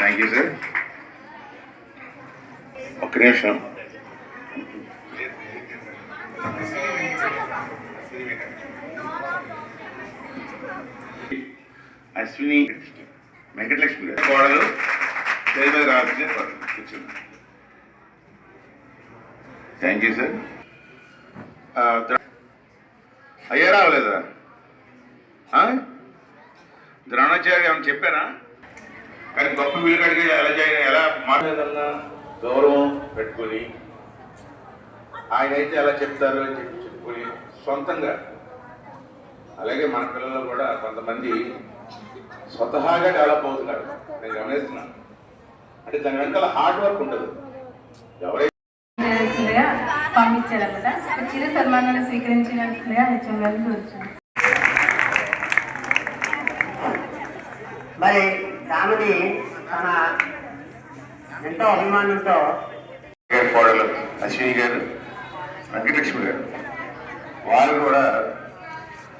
Thank you sir. ఒక్క నిమిషం. అశ్విని వెంకటలక్ష్మి గారు కోడలు మీద రావాల్సిన కూర్చున్నా. Thank you sir. అయ్యా రావలేదా? ద్రోణాచార్య ఏమని చెప్పానా? కానీ గొప్ప వీలుగడిగా ఎలా మాట్లాడదన్నా గౌరవం పెట్టుకొని ఆయన అయితే ఎలా చెప్తారు అని చెప్పుకొని సొంతంగా. అలాగే మన పిల్లలు కూడా కొంతమంది స్వతహాగా డెవలప్ అవుతున్నారు, నేను గమనిస్తున్నాను. అంటే దాని వెనకాల హార్డ్ వర్క్ ఉండదు. ఎవరైతే పంపించారన్నమాట చిరు సన్మానాలు స్వీకరించినట్లుగా హెచ్ఎం గారికి వచ్చాను. మరి దానిని తన ఎంతో అభిమానంతో కోడలు అశ్విని గారు, వెంకటలక్ష్మి గారు వాళ్ళు కూడా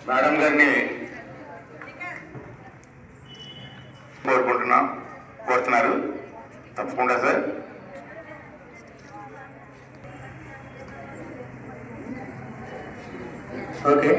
మేడం గారిని కోరుతున్నారు. తప్పకుండా సార్. ఓకే.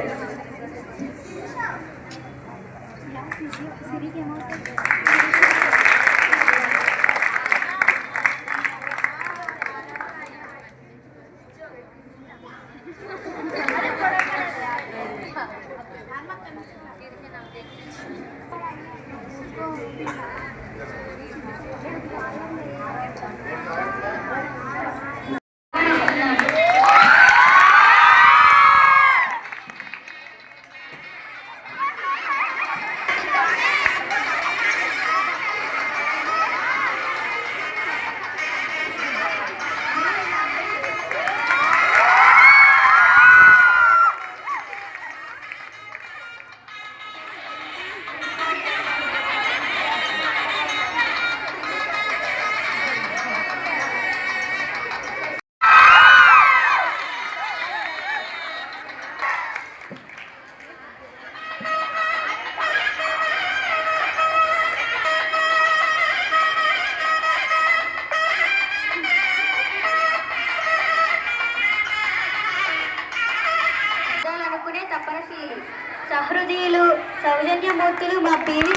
సహృదయులు సౌజన్యమూర్తులు మా పివి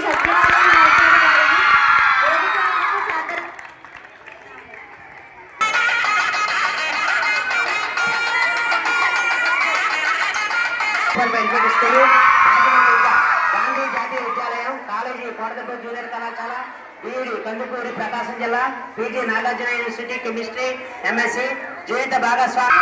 గాంధీ జాతీయ విద్యాలయం కాలేజీ కోటపల్లి జూనియర్ కళాశాల బీఈడి కందుకూరి ప్రకాశం జిల్లా PG Nagarjuna university chemistry MSc జీవిత భాగస్వామి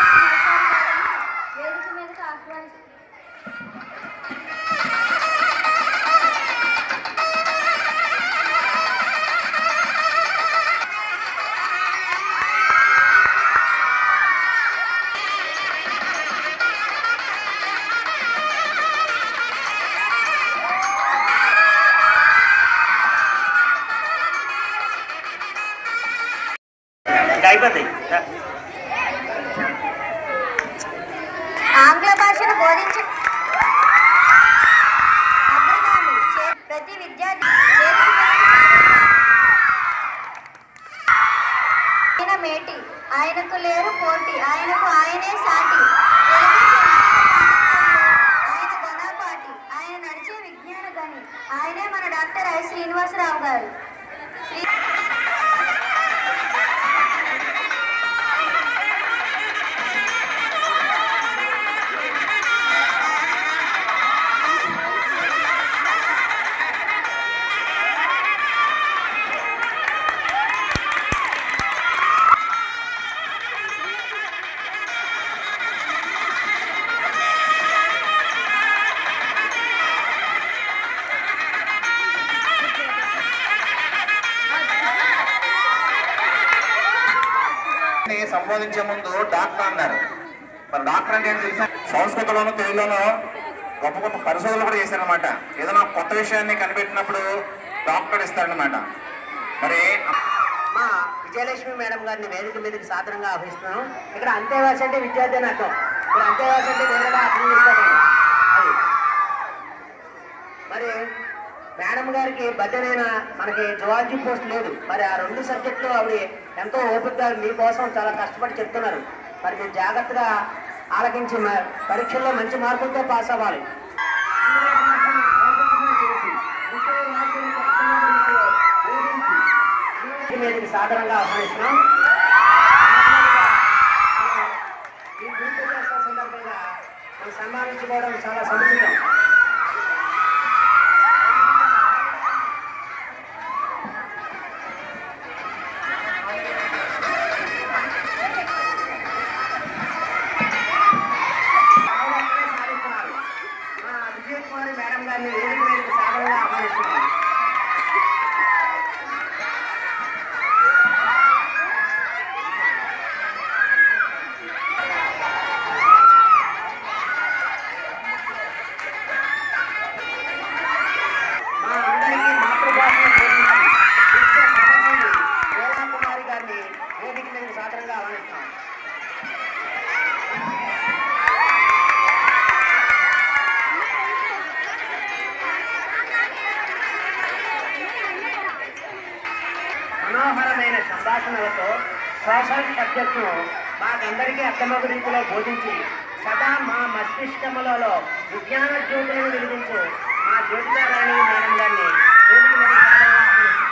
ఆంగ్ల భాషను బోధించే ప్రతి విద్యార్థి ఆయన మేటి, ఆయనకు లేరు పోటీ, ఆయనకు ఆయనే సాటి, ఆయన ఘనపాటి, ఆయన నడిచే విజ్ఞాన గని, ఆయనే మన డాక్టర్ ఐ శ్రీనివాసరావు గారు. సంబోధించే ముందు డాక్టర్ అన్నారు. మరి డాక్టర్ అంటే ఏంటి తెలుసా? సంస్కృతంలోనూ తెలుగులోనూ గొప్ప గొప్ప పరిశోధనలు కూడా చేశారనమాట. ఏదైనా కొత్త విషయాన్ని కనిపెట్టినప్పుడు డాక్టర్ ఇస్తారనమాట. మరి మా విజయలక్ష్మి మేడం గారిని వేదిక మీదకి సాధారణంగా ఆహ్వానిస్తున్నాను. ఇక్కడ అంతేవాసి అంటే విద్యార్థి అని అర్థం. ఇక్కడ అంతేవాసి అంటే వేరేగా అర్థం చేసుకోకండి. అది మరి మేడం గారికి బద్దెనైన మనకి జువాలజీ పోస్ట్ లేదు. మరి ఆ 2 సబ్జెక్టులు ఆవిడ ఎంతో ఓపికగా మీకోసం చాలా కష్టపడి చెప్తున్నారు. మరి మీరు జాగ్రత్తగా ఆలకించి పరీక్షల్లో మంచి మార్కులతో పాస్ అవ్వాలి. మీదకి సాధారణంగా ఆహ్వానిస్తున్నాం. ఈ గుర్తు సందర్భంగా మనం సన్మానించుకోవడం చాలా సముచితం. విజయకుమారి మేడం గారిని వేదిక మీదకి సాధారణంగా ఆహ్వానిస్తున్నాం. మనోహరమైన సంభాషణలతో సోషల్ సబ్జెక్టును మాకందరికీ అర్థమగు రీతిలో బోధించి సదా మా మస్తిష్కములలో విజ్ఞాన జ్యోతులను వెలిగించు మా జ్యోతిరాణి మేడం గారిని వేదిక మీద సాధారణంగా ఆహ్వానిస్తున్నాం.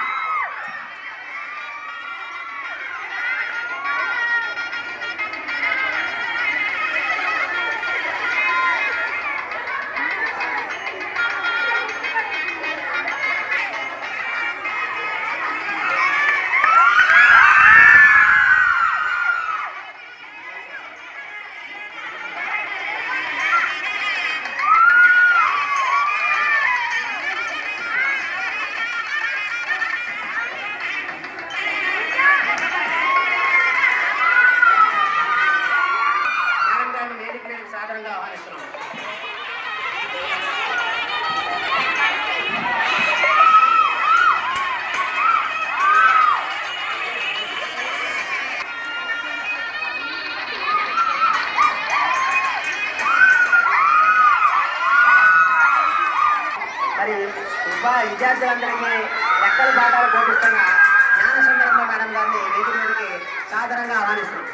సాధారణంగా ఆహ్వానిస్తున్నాం. మరి విద్యార్థులందరికీ లెక్కల పాఠాలు బోధిస్తున్న జ్ఞాన సందర్భ మేడం గారిని వేదిక మీదకి సాధారణంగా ఆహ్వానిస్తున్నాం.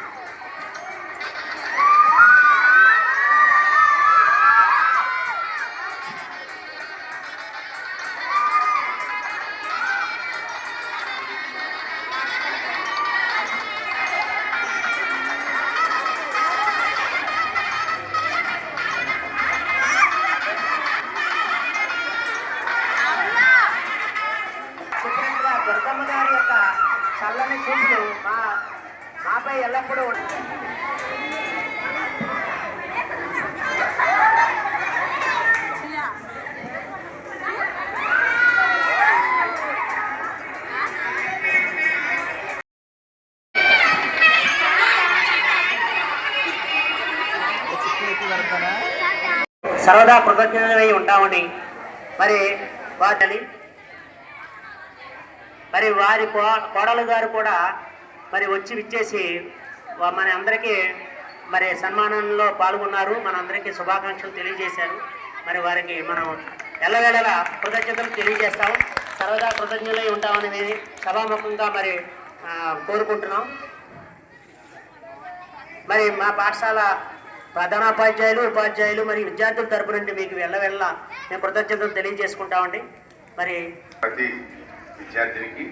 దుర్గమ్మ గారి యొక్క చల్లని చూపులు మాపై ఎల్లప్పుడూ సర్వదా కృతజ్ఞతలై ఉంటామని మరి వారి కోడలు గారు కూడా మరి వచ్చి విచ్చేసి మన అందరికీ మరి సన్మానంలో పాల్గొన్నారు. మన అందరికీ శుభాకాంక్షలు తెలియజేశారు. మరి వారికి మనం ఎల్లవేళలా కృతజ్ఞతలు తెలియజేస్తాం. సర్వదా కృతజ్ఞతలై ఉంటామని సభాముఖంగా మరి కోరుకుంటున్నాం. మరి మా పాఠశాల ప్రధానోపాధ్యాయులు, ఉపాధ్యాయులు మరి విద్యార్థుల తరపు నుండి మీకు ఎల్లవేళలా మేము కృతజ్ఞతలు తెలియజేసుకుంటామండి. మరి ప్రతి విద్యార్థినికి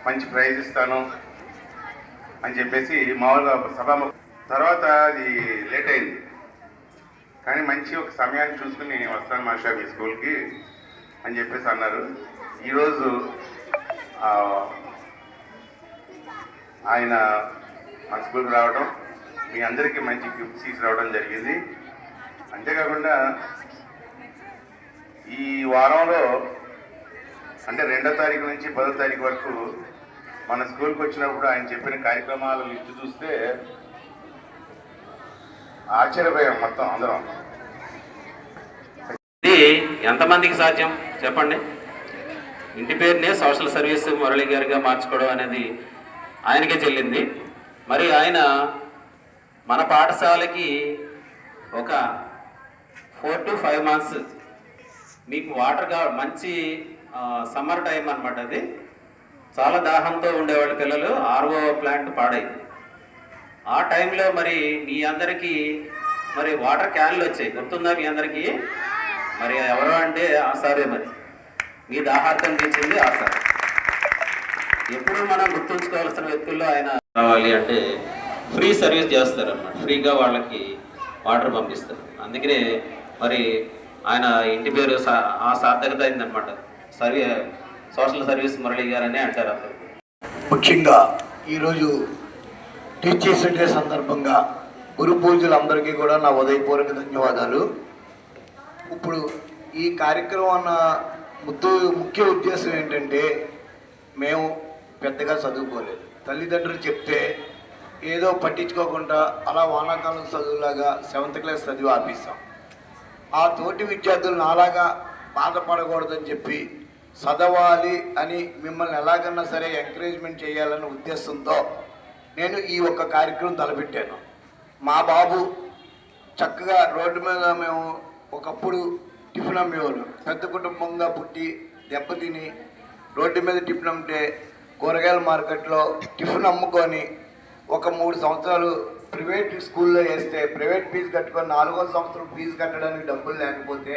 మంచి ప్రైజ్ ఇస్తాను అని చెప్పేసి మామూలుగా తర్వాత అది లేట్ అయింది, కానీ మంచి ఒక సమయాన్ని చూసుకుని వస్తాను మాస్టర్ మీ స్కూల్కి అని చెప్పేసి అన్నారు. ఈరోజు ఆయన మా స్కూల్కి రావడం, మీ అందరికీ మంచి గిఫ్ట్స్ తీసుకురావడం జరిగింది. అంతేకాకుండా ఈ వారంలో అంటే 2వ తారీఖు నుంచి 10వ తారీఖు వరకు మన స్కూల్కి వచ్చినప్పుడు ఆయన చెప్పిన కార్యక్రమాల లిస్ట్ చూస్తే ఆశ్చర్యపోయాం మొత్తం అందరం. ఇది ఎంతమందికి సాధ్యం చెప్పండి? ఇంటి పేరునే సోషల్ సర్వీస్ మురళి గారిగా మార్చుకోవడం అనేది ఆయనకే చెల్లింది. మరి ఆయన మన పాఠశాలకి ఒక 4 to 5 months మీకు వాటర్ మంచి సమ్మర్ టైం అన్నమాట. అది చాలా దాహంతో ఉండేవాళ్ళు పిల్లలు. ఆర్ఓ ప్లాంట్ పాడైంది. ఆ టైంలో మరి మీ అందరికీ మరి వాటర్ క్యాన్లు వచ్చాయి, గుర్తుందా మీ అందరికీ? మరి ఎవరు అంటే ఆ సారే. మరి మీ దాహార్థం తీర్చింది ఆ సార్. ఎప్పుడు మనం గుర్తుంచుకోవాల్సిన వ్యక్తుల్లో ఆయన రావాలి అంటే ఫ్రీ సర్వీస్ చేస్తారన్నమాట. ఫ్రీగా వాళ్ళకి వాటర్ పంపిస్తారు. అందుకనే మరి ఆయన ఇంటి పేరు ఆ సార్థకత అయిందనమాట. సోషల్ సర్వీస్ మురళి గారనే అంటారు అందరూ. ముఖ్యంగా ఈరోజు టీచర్స్ డే సందర్భంగా గురు పూజలందరికీ కూడా నా ఉదయపూర్వక ధన్యవాదాలు. ఇప్పుడు ఈ కార్యక్రమం అన్న ముఖ్య ఉద్దేశం ఏంటంటే, మేము పెద్దగా చదువుకోలేదు. తల్లిదండ్రులు చెప్తే ఏదో పట్టించుకోకుండా అలా వానాకాలం చదువులాగా 7th క్లాస్ చదివి ఆపేసాం. ఆ తోటి విద్యార్థులు నాలాగా బాధపడకూడదని చెప్పి చదవాలి అని మిమ్మల్ని ఎలాగన్నా సరే ఎంకరేజ్మెంట్ చేయాలన్న ఉద్దేశంతో నేను ఈ ఒక్క కార్యక్రమం తలపెట్టాను. మా బాబు చక్కగా రోడ్డు మీద మేము ఒకప్పుడు టిఫిన్ అమ్మేవాళ్ళు. పెద్ద కుటుంబంగా పుట్టి దెబ్బతిని రోడ్డు మీద టిఫిన్ అమ్మితే కూరగాయల మార్కెట్లో టిఫిన్ అమ్ముకొని ఒక 3 సంవత్సరాలు ప్రైవేట్ స్కూల్లో వేస్తే ప్రైవేట్ ఫీజు కట్టుకొని 4వ సంవత్సరం ఫీజు కట్టడానికి డబ్బులు లేకపోతే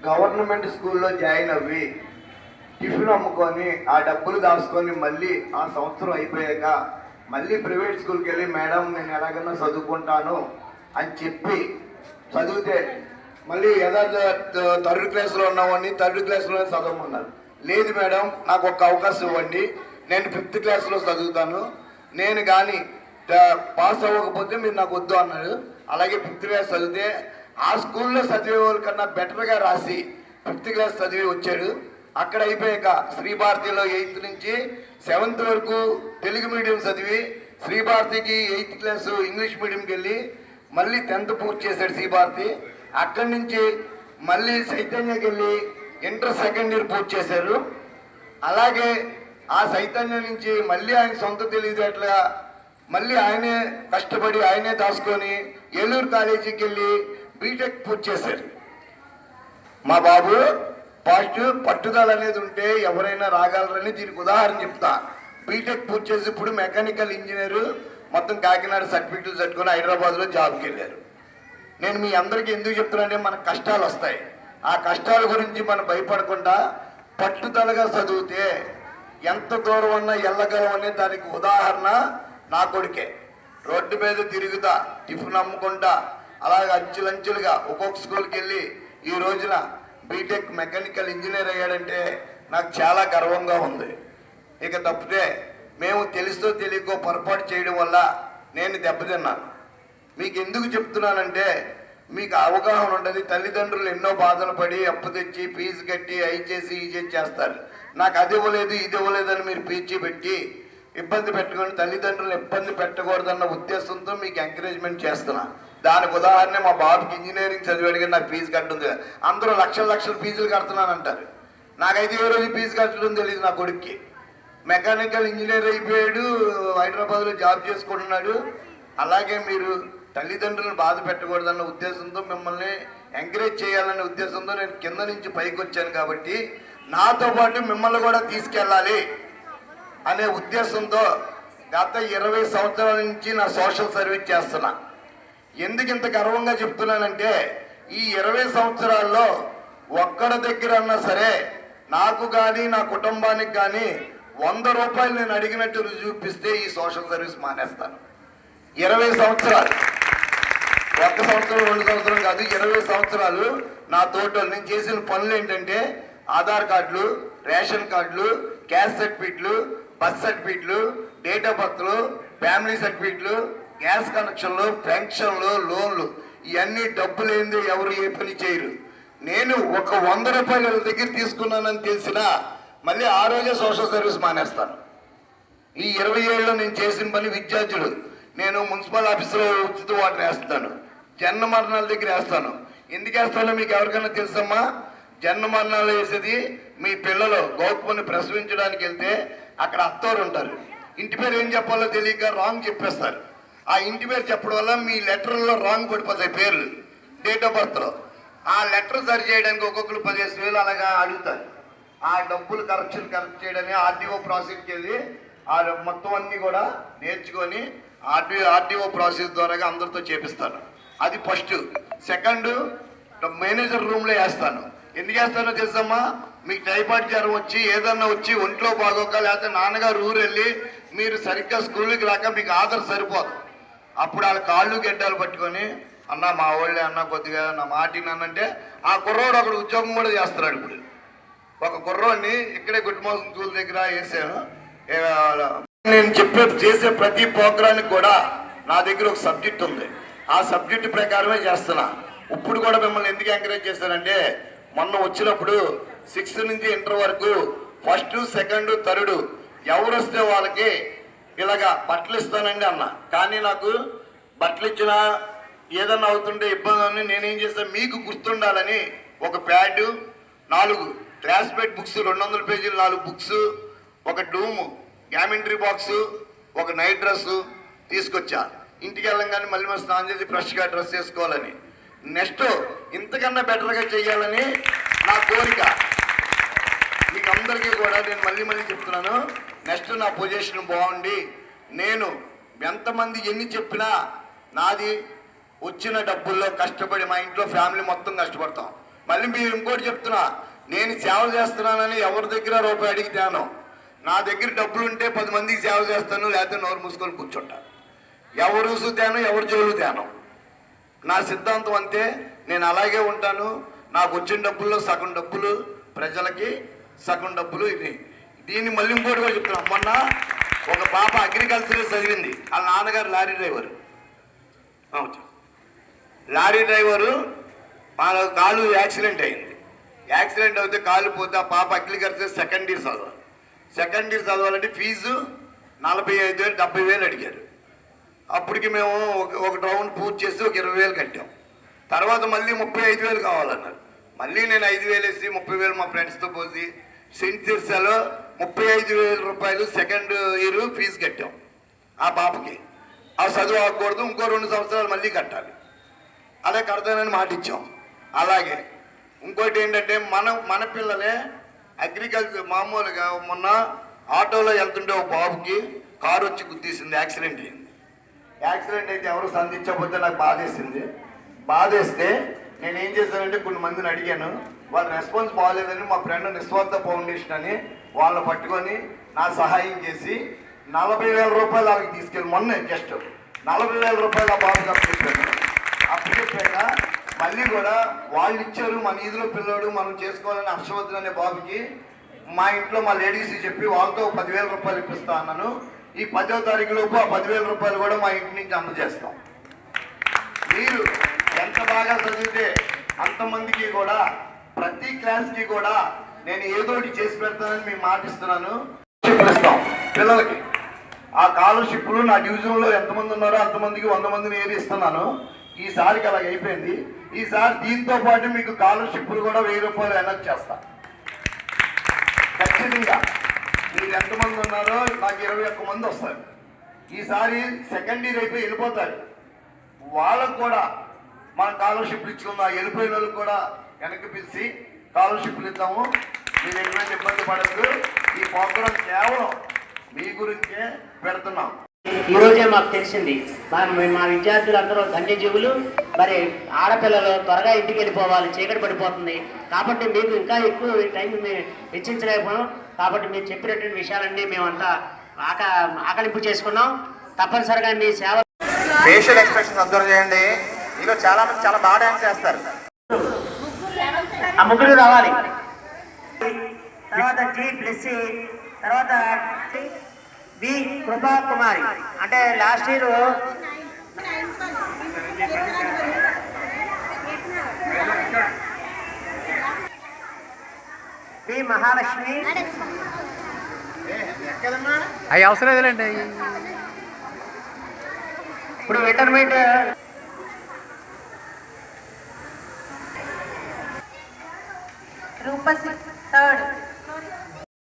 గవర్నమెంట్ స్కూల్లో జాయిన్ అవ్వి టిఫిన్ అమ్ముకొని ఆ డబ్బులు దాచుకొని మళ్ళీ ఆ సంవత్సరం అయిపోయాక మళ్ళీ ప్రైవేట్ స్కూల్కి వెళ్ళి, మేడం నేను ఎలాగైనా చదువుకుంటాను అని చెప్పి చదివితే మళ్ళీ యథార్థ 3rd క్లాస్లో ఉన్నవాడిని 3rd క్లాస్లో చదవమన్నారు. లేదు మేడం నాకు ఒక అవకాశం ఇవ్వండి, నేను 5th క్లాస్లో చదువుతాను, నేను కానీ పాస్ అవ్వకపోతే మీరు నాకు వద్దు అన్నారు. అలాగే 5th క్లాస్ చదివితే ఆ స్కూల్లో చదివే వాళ్ళకన్నా బెటర్గా రాసి 5th క్లాస్ చదివి వచ్చాడు. అక్కడ అయిపోయాక శ్రీభారతిలో 8th నుంచి 7th వరకు తెలుగు మీడియం చదివి శ్రీభారతికి 8th క్లాసు ఇంగ్లీష్ మీడియంకి వెళ్ళి మళ్ళీ 10th పూర్తి చేశాడు శ్రీభారతి. అక్కడి నుంచి మళ్ళీ చైతన్యకి వెళ్ళి ఇంటర్ 2nd ఇయర్ పూర్తి చేశారు. అలాగే ఆ చైతన్యం నుంచి మళ్ళీ ఆయన సొంత తెలివితేటలుగా మళ్ళీ ఆయనే కష్టపడి ఆయనే దాచుకొని ఏలూరు కాలేజీకి వెళ్ళి బీటెక్ పూర్తి చేశారు. మా బాబు పట్టుదల అనేది ఉంటే ఎవరైనా రాగలరని దీనికి ఉదాహరణ చెప్తా. బీటెక్ పూర్తి చేసి ఇప్పుడు మెకానికల్ ఇంజనీరు మొత్తం కాకినాడ సర్టిఫికెట్లు పెట్టుకొని హైదరాబాద్లో జాబ్కి వెళ్ళారు. నేను మీ అందరికీ ఎందుకు చెప్తున్నానంటే మనకు కష్టాలు వస్తాయి. ఆ కష్టాల గురించి మనం భయపడకుండా పట్టుదలగా చదివితే ఎంత దూరం ఉన్నా వెళ్ళగలమనే దానికి ఉదాహరణ నా కొడుకే. రోడ్డు మీద తిరుగుతా టిఫిన్ అమ్ముకుంటా అలాగే అంచులంచులుగా ఒక్కొక్క స్కూల్కి వెళ్ళి ఈ రోజున బీటెక్ మెకానికల్ ఇంజనీర్ అయ్యాడంటే నాకు చాలా గర్వంగా ఉంది. ఇక తప్పితే మేము తెలుసో తెలియకో పొరపాటు చేయడం వల్ల నేను దెబ్బతిన్నాను. మీకు ఎందుకు చెప్తున్నానంటే మీకు అవగాహన ఉండదు. తల్లిదండ్రులు ఎన్నో బాధలు పడి అప్పు తెచ్చి ఫీజు కట్టి అవి చేసి ఈ చేసి చేస్తారు. నాకు అది ఇవ్వలేదు ఇది ఇవ్వలేదని మీరు పీచి పెట్టి ఇబ్బంది పెట్టుకొని తల్లిదండ్రులు ఇబ్బంది పెట్టకూడదన్న ఉద్దేశంతో మీకు ఎంకరేజ్మెంట్ చేస్తున్నా. దానికి ఉదాహరణ మా బాబుకి ఇంజనీరింగ్ చదివాడిగా నాకు ఫీజు కట్టుంది. అందరూ లక్షల ఫీజులు కడుతున్నానంటారు. నాకైతే ఏ రోజు ఫీజు కట్టడం తెలియదు. నా కొడుక్కి మెకానికల్ ఇంజనీర్ అయిపోయాడు, హైదరాబాద్లో జాబ్ చేసుకుంటున్నాడు. అలాగే మీరు తల్లిదండ్రులను బాధ పెట్టకూడదన్న ఉద్దేశంతో మిమ్మల్ని ఎంకరేజ్ చేయాలనే ఉద్దేశంతో నేను కింద నుంచి పైకి వచ్చాను. కాబట్టి నాతో పాటు మిమ్మల్ని కూడా తీసుకెళ్ళాలి అనే ఉద్దేశంతో గత 20 సంవత్సరాల నుంచి నా సోషల్ సర్వీస్ చేస్తున్నా. ఎందుకు ఇంత గర్వంగా చెప్తున్నానంటే ఈ 20 సంవత్సరాల్లో ఒక్కడి దగ్గర అన్నా సరే నాకు కానీ నా కుటుంబానికి కానీ 100 రూపాయలు నేను అడిగినట్టు చూపిస్తే ఈ సోషల్ సర్వీస్ మానేస్తాను. 20 సంవత్సరాలు, 1 సంవత్సరం 2 సంవత్సరం కాదు, 20 సంవత్సరాలు నా తోట నేను చేసిన పనులు ఏంటంటే ఆధార్ కార్డులు, రేషన్ కార్డులు, క్యాస్ట్ సర్టిఫికెట్లు, బర్త్ సర్టిఫికెట్లు, డేట్ ఆఫ్ బర్త్లు, ఫ్యామిలీ సర్టిఫికెట్లు, గ్యాస్ కనెక్షన్లు, పెన్షన్లు, లోన్లు, ఇవన్నీ డబ్బులు ఏంది ఎవరు ఏ పని చేయరు. నేను ఒక 100 రూపాయలు వాళ్ళ దగ్గర తీసుకున్నానని తెలిసినా మళ్ళీ ఆ రోజే సోషల్ సర్వీస్ మానేస్తాను. ఈ 20 ఏళ్ళలో నేను చేసిన పని విద్యార్థులు నేను మున్సిపల్ ఆఫీసులో ఉచిత వాటర్ వేస్తాను, జన్మ మరణాల దగ్గర వేస్తాను. ఎందుకు వేస్తానో మీకు ఎవరికైనా తెలుసమ్మా? జన్మ మరణాలు వేసేది మీ పిల్లలు గౌతముని ప్రసవించడానికి వెళ్తే అక్కడ అత్తోరు ఉంటారు. ఇంటి పేరు ఏం చెప్పాలో తెలియక రాంగ్ చెప్పేస్తారు. ఆ ఇంటి పేరు చెప్పడం వల్ల మీ లెటర్లో రాంగ్ పడిపోతాయి పేర్లు, డేట్ ఆఫ్ బర్త్లో. ఆ లెటర్ సరి చేయడానికి ఒక్కొక్కరు 15,000 అలాగా అడుగుతారు. ఆ డబ్బులు కరెక్ట్ చేయడానికి ఆర్టీఓ ప్రాసెస్కి వెళ్ళి ఆ మొత్తం అన్నీ కూడా నేర్చుకొని ఆర్టీఓ ప్రాసెస్ ద్వారా అందరితో చేపిస్తాను. అది ఫస్ట్. సెకండ్, మేనేజర్ రూమ్లో వేస్తాను. ఎందుకు వేస్తానో తెలుసమ్మా, మీకు టైఫాయిడ్ జ్వరం వచ్చి ఏదన్నా వచ్చి ఒంట్లో బాగోక లేకపోతే నాన్నగారు ఊరు వెళ్ళి మీరు సరిగ్గా స్కూల్కి రాక మీకు ఆధార్ సరిపోదు. అప్పుడు వాళ్ళ కాళ్ళు గెడ్డాలు పట్టుకొని అన్న మా వాళ్ళే అన్న కొద్దిగా నా మాటినంటే ఆ కుర్రోడు ఒకడు ఉద్యోగం కూడా చేస్తున్నాడు. ఇప్పుడు ఒక కుర్రోడిని ఇక్కడే గుడ్ మార్నింగ్ స్కూల్ దగ్గర వేసాను. నేను చేసే ప్రతి ప్రోగ్రానికి కూడా నా దగ్గర ఒక సబ్జెక్ట్ ఉంది. ఆ సబ్జెక్ట్ ప్రకారమే చేస్తున్నా. ఇప్పుడు కూడా మిమ్మల్ని ఎందుకు ఎంకరేజ్ చేస్తానంటే, మొన్న వచ్చినప్పుడు 6th నుంచి ఇంటర్ వరకు ఫస్ట్, సెకండ్, థర్డ్ ఎవరు వస్తే వాళ్ళకి ఇలాగా బట్టలు ఇస్తానండి అన్న. కానీ నాకు బట్టలు ఇచ్చినా ఏదన్నా అవుతుంటే ఇబ్బంది అని నేనేం చేస్తాను, మీకు గుర్తుండాలని ఒక ప్యాడ్, 4 క్లాస్మేట్ బుక్స్ 200 పేజీలు 4 బుక్స్, ఒక డూమ్ గ్యామెంట్రీ బాక్స్, ఒక నైట్ డ్రెస్ తీసుకొచ్చా. ఇంటికి వెళ్ళంగానే మళ్ళీ మనం స్నానం చేసి ఫ్రెష్గా డ్రెస్ వేసుకోవాలని. నెక్స్ట్ ఇంతకన్నా బెటర్గా చేయాలని నా కోరిక. మీకు అందరికీ కూడా నేను మళ్ళీ చెప్తున్నాను, నెక్స్ట్ నా పొజిషన్ బాగుండి నేను ఎంతమంది ఎన్ని చెప్పినా నాది వచ్చిన డబ్బుల్లో కష్టపడి మా ఇంట్లో ఫ్యామిలీ మొత్తం కష్టపడతాం. మళ్ళీ మీరు ఇంకోటి చెప్తున్నా, నేను సేవ చేస్తున్నానని ఎవరి దగ్గర రూపాయి అడిగితేను, నా దగ్గర డబ్బులు ఉంటే 10 మందికి సేవ చేస్తాను, లేకపోతే నోరు మూసుకొని కూర్చుంటా. ఎవరు తేను, ఎవరు జోలు తేను. నా సిద్ధాంతం అంతే. నేను అలాగే ఉంటాను. నాకు వచ్చిన డబ్బుల్లో సగం డబ్బులు ప్రజలకి, సగం డబ్బులు ఇది. దీన్ని మళ్ళీ ఇంకోటి కూడా చెప్తున్నాను. మొన్న ఒక పాప అగ్రికల్చర్ చదివింది. వాళ్ళ నాన్నగారు లారీ డ్రైవరు. లారీ డ్రైవరు కాలు యాక్సిడెంట్ అయింది. యాక్సిడెంట్ అయితే కాలు పోతే ఆ పాప అగ్రికల్చర్ సెకండ్ ఇయర్ చదవాలి. సెకండ్ ఇయర్ చదవాలంటే ఫీజు 45,000 70,000 అడిగారు. అప్పటికి మేము ఒక రౌండ్ పూర్తి చేసి ఒక 20,000 కట్టాం. తర్వాత మళ్ళీ 35,000 కావాలన్నారు. మళ్ళీ నేను 5,000 వేసి 30,000 మా ఫ్రెండ్స్తో పోసి సెయింట్ తెరిసాలో 35,000 రూపాయలు సెకండ్ ఇయర్ ఫీజు కట్టాం. ఆ పాపకి ఆ చదువు ఆగకూడదు, ఇంకో 2 సంవత్సరాలు మళ్ళీ కట్టాలి. అదే కడతానని మాట ఇచ్చాం. అలాగే ఇంకోటి ఏంటంటే మన పిల్లలే అగ్రికల్చర్ మామూలుగా మొన్న ఆటోలో వెళ్తుంటే ఒక బాబుకి కారు వచ్చి గుద్దీసింది, యాక్సిడెంట్ అయింది. యాక్సిడెంట్ అయితే ఎవరు సంధించకపోతే నాకు బాధేస్తే నేనేం చేశానంటే కొన్ని మందిని అడిగాను. వాళ్ళ రెస్పాన్స్ బాగాలేదని మా ఫ్రెండ్ నిస్వార్థ ఫౌండేషన్ అని వాళ్ళని పట్టుకొని నా సహాయం చేసి 40,000 రూపాయలు వాళ్ళకి తీసుకెళ్ళి మొన్న జస్ట్ 40,000 రూపాయలు ఆ బాబుకి అప్పచెప్పాక మళ్ళీ కూడా వాళ్ళు ఇచ్చారు. మన ఈదులో పిల్లడు మనం చేసుకోవాలని హర్షవర్ధన్ అనే బాబుకి మా ఇంట్లో మా లేడీస్ చెప్పి వాళ్ళతో 10,000 రూపాయలు ఇప్పిస్తా అన్నాను. ఈ 10వ తారీఖు లోపు ఆ 10,000 రూపాయలు కూడా మా ఇంటి నుంచి అందజేస్తాం. మీరు ఎంత బాగా చదివితే అంతమందికి కూడా ప్రతి క్లాస్కి కూడా నేను ఏదోటి చేసి పెడతానని మేము మాటిస్తున్నాను. ఇస్తాం పిల్లలకి ఆ స్కాలర్షిప్లు నా డివిజన్లో ఎంతమంది ఉన్నారో అంతమందికి 100 మందిని ఏది ఇస్తున్నాను. ఈసారికి అలాగ అయిపోయింది. ఈసారి దీంతో పాటు మీకు స్కాలర్షిప్లు కూడా 1000 రూపాయలు అనౌన్స్ చేస్తా. ఖచ్చితంగా మీరు ఎంతమంది ఉన్నారో నాకు 21 మంది వస్తారు. ఈసారి సెకండ్ ఇయర్ అయిపోయి వెళ్ళిపోతారు. వాళ్ళకు కూడా మన స్కాలర్షిప్లు ఇచ్చుకుందాం. వెళ్ళిపోయిన వాళ్ళకి కూడా వెనక్కి పిలిచి స్కాలర్షిప్లు ఇద్దాము. మీరు ఎటువంటి ఇబ్బంది పడద్దు. ఈ ప్రోగ్రాం కేవలం మీ గురించే పెడుతున్నాం. ఈరోజే మాకు తెలిసింది మా విద్యార్థులందరూ ధన్యజీవులు. మరి ఆడపిల్లలు త్వరగా ఇంటికి వెళ్ళిపోవాలి, చీకటి పడిపోతుంది. కాబట్టి మీకు ఇంకా ఎక్కువ టైం వెచ్చించలేకపోయాం. కాబట్టి మీరు చెప్పినటువంటి విషయాలన్నీ మేమంతా ఆకలింపు చేసుకున్నాం. తప్పనిసరిగా మీ సేవ ఫేషియల్ ఎక్స్ప్రెషన్స్ అబ్జర్వ్ చేయండి. మీలో చాలా మంది చాలా బాగా డాన్స్ చేస్తారు. ఆ ముగ్గురు రావాలి. తర్వాత జి బ్లెస్సీ, తర్వాత బి కృపా కుమారి. అంటే లాస్ట్ ఇయర్ బి మహాలక్ష్మి. అవి అవసరం లేదండి. ఇప్పుడు ఇంటర్మీడియట్ రూపసి 3rd.